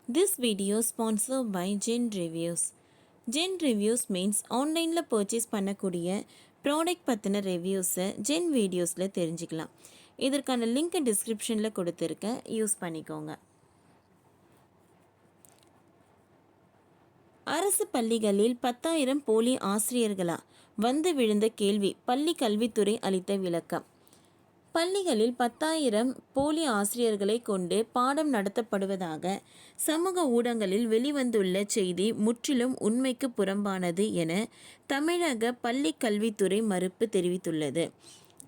This video sponsored by Gen Reviews. Gen Reviews means ஆன்லைனில் purchase பண்ணக்கூடிய product பற்றின ரிவ்யூஸை gen வீடியோஸில் தெரிஞ்சுக்கலாம். இதற்கான லிங்க் டிஸ்கிரிப்ஷனில் கொடுத்துருக்கேன், யூஸ் பண்ணிக்கோங்க. அரசு பள்ளிகளில் 10,000 போலி ஆசிரியர்களா வந்து விழுந்த கேள்வி பள்ளி கல்வித்துறை அளித்த விளக்கம். பள்ளிகளில் 10,000 போலி ஆசிரியர்களை கொண்டு பாடம் நடத்தப்படுவதாக சமூக ஊடகங்களில் வெளிவந்துள்ள செய்தி முற்றிலும் உண்மைக்கு புறம்பானது என தமிழக பள்ளி கல்வித்துறை மறுப்பு தெரிவித்துள்ளது.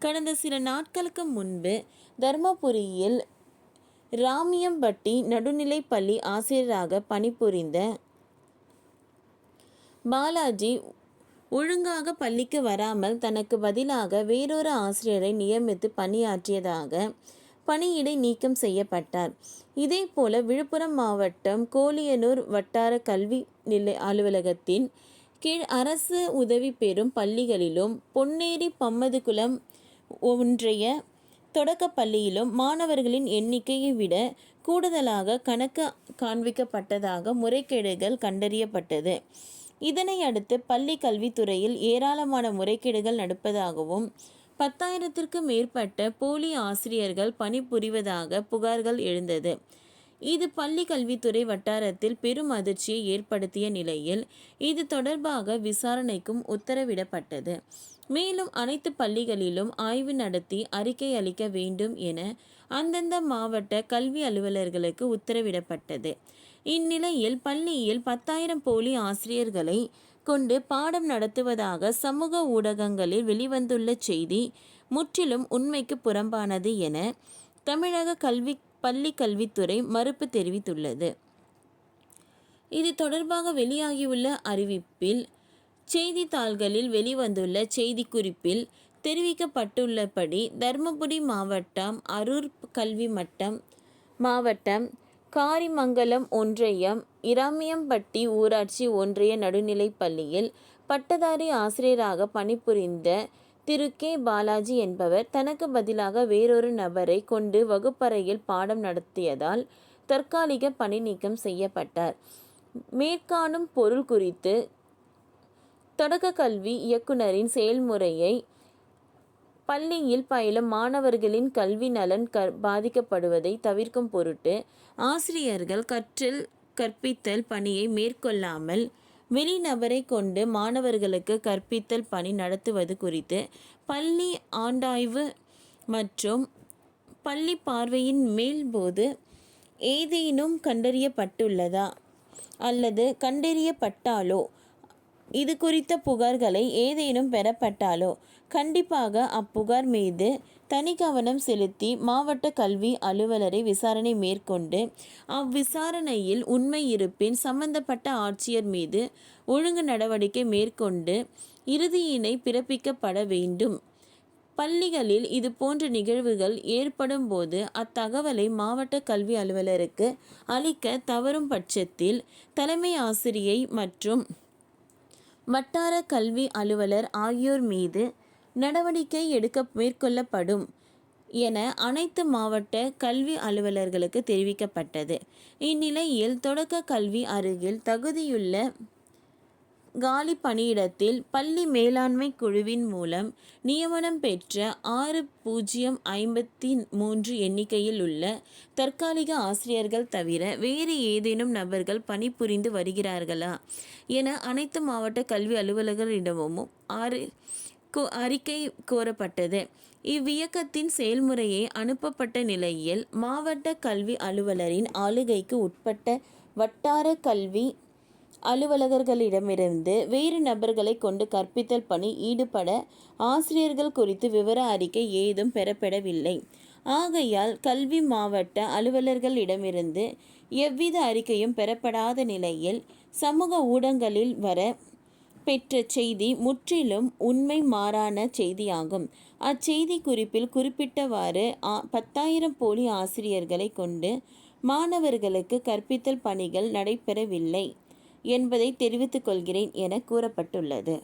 கடந்த சில நாட்களுக்கு முன்பு தர்மபுரியில் ராமியம்பட்டி நடுநிலைப் பள்ளி ஆசிரியராக பணிபுரிந்த பாலாஜி ஒழுங்காக பள்ளிக்கு வராமல் தனக்கு பதிலாக வேறொரு ஆசிரியரை நியமித்து பணியாற்றியதாக பணியிடை நீக்கம் செய்யப்பட்டார். இதேபோல விழுப்புரம் மாவட்டம் கோலியனூர் வட்டார கல்வி நிலை அலுவலகத்தின் கீழ் அரசு உதவி பெறும் பள்ளிகளிலும் பொன்னேரி பம்மதுகுளம் ஒன்றிய தொடக்க பள்ளியிலும் மாணவர்களின் எண்ணிக்கையை விட கூடுதலாக கணக்கு காண்பிக்கப்பட்டதாக முறைகேடுகள் கண்டறியப்பட்டது. இதனை அடுத்து பள்ளி கல்வித்துறையில் ஏராளமான முறைகேடுகள் நடப்பதாகவும் 10,000க்கும் மேற்பட்ட போலி ஆசிரியர்கள் பணிபுரிவதாக புகார்கள் எழுந்தது. இது பள்ளி கல்வித்துறை வட்டாரத்தில் பெரும் அதிர்ச்சியை ஏற்படுத்திய நிலையில் இது தொடர்பாக விசாரணைக்கும் உத்தரவிடப்பட்டது. மேலும் அனைத்து பள்ளிகளிலும் ஆய்வு நடத்தி அறிக்கை அளிக்க வேண்டும் என அந்தந்த மாவட்ட கல்வி அலுவலர்களுக்கு உத்தரவிடப்பட்டது. இந்நிலையில் பள்ளியில் 10,000 போலி ஆசிரியர்களை கொண்டு பாடம் நடத்துவதாக சமூக ஊடகங்களில் வெளிவந்துள்ள செய்தி முற்றிலும் உண்மைக்கு புறம்பானது என தமிழக பள்ளி கல்வித்துறை மறுப்பு தெரிவித்துள்ளது. இது தொடர்பாக வெளியாகியுள்ள அறிவிப்பில் செய்தித்தாள்களில் வெளிவந்துள்ள செய்திக்குறிப்பில் தெரிவிக்கப்பட்டுள்ளபடி தர்மபுரி மாவட்டம் அரூர் கல்வி மாவட்டம் காரிமங்கலம் ஒன்றியம் இராமியம்பட்டி ஊராட்சி ஒன்றிய நடுநிலைப் பள்ளியில் பட்டதாரி ஆசிரியராக பணிபுரிந்த திரு கே பாலாஜி என்பவர் தனக்கு பதிலாக வேறொரு நபரை கொண்டு வகுப்பறையில் பாடம் நடத்தியதால் தற்காலிக பணி நீக்கம் செய்யப்பட்டார். மேற்காணும் பொருள் குறித்து தொடக்க கல்வி இயக்குனரின் செயல்முறையை பள்ளியில் பயிலும் மாணவர்களின் கல்வி நலன் பாதிக்கப்படுவதை தவிர்க்கும் பொருட்டு ஆசிரியர்கள் கற்பித்தல் பணியை மேற்கொள்ளாமல் வெளிநபரை கொண்டு மாணவர்களுக்கு கற்பித்தல் பணி நடத்துவது குறித்து பள்ளி ஆண்டாய்வு மற்றும் பள்ளி பார்வையின் மேல் போது ஏதேனும் கண்டறியப்பட்டுள்ளதா அல்லது கண்டறியப்பட்டாலோ இது குறித்த புகார்களை ஏதேனும் பெறப்பட்டாலோ கண்டிப்பாக அப்புகார் மீது தனி கவனம் செலுத்தி மாவட்ட கல்வி அலுவலரை விசாரணை மேற்கொண்டு அவ்விசாரணையில் உண்மை இருப்பின் சம்பந்தப்பட்ட ஆட்சியர் மீது ஒழுங்கு நடவடிக்கை மேற்கொண்டு இறுதியினை பிறப்பிக்கப்பட வேண்டும். பள்ளிகளில் இது போன்ற நிகழ்வுகள் ஏற்படும் போது அத்தகவலை மாவட்ட கல்வி அலுவலருக்கு அளிக்க தவறும் பட்சத்தில் தலைமை ஆசிரியை மற்றும் வட்டார கல்வி அலுவலர் ஆகியோர் மீது நடவடிக்கை மேற்கொள்ளப்படும் என அனைத்து மாவட்ட கல்வி அலுவலர்களுக்கு தெரிவிக்கப்பட்டது. இந்நிலையில் தொடக்க கல்வி அருகில் தகுதியுள்ள காலி பணியிடத்தில் பள்ளி மேலாண்மை குழுவின் மூலம் நியமனம் பெற்ற 6053 எண்ணிக்கையில் உள்ள தற்காலிக ஆசிரியர்கள் தவிர வேறு ஏதேனும் நபர்கள் பணிபுரிந்து வருகிறார்களா என அனைத்து மாவட்ட கல்வி அலுவலர்களிடமும் அறிக்கை கோரப்பட்டது. இவ்வியக்கத்தின் செயல்முறையை அனுப்பப்பட்ட நிலையில் மாவட்ட கல்வி அலுவலரின் ஆளுகைக்கு உட்பட்ட வட்டார கல்வி அலுவலர்களிடமிருந்து வேறு நபர்களை கொண்டு கற்பித்தல் பணி ஈடுபட ஆசிரியர்கள் குறித்து விவர அறிக்கை ஏதும் பெறப்படவில்லை. ஆகையால் கல்வி மாவட்ட அலுவலர்களிடமிருந்து எவ்வித அறிக்கையும் பெறப்படாத நிலையில் சமூக ஊடகங்களில் வர பெற்ற செய்தி முற்றிலும் உண்மை மாறான செய்தியாகும். அச்செய்தி குறிப்பில் குறிப்பிட்டவாறு 10,000 போலி ஆசிரியர்களை கொண்டு மாணவர்களுக்கு கற்பித்தல் பணிகள் நடைபெறவில்லை என்பதை தெரிவித்துக் கொள்கிறேன் என கூறப்பட்டுள்ளது.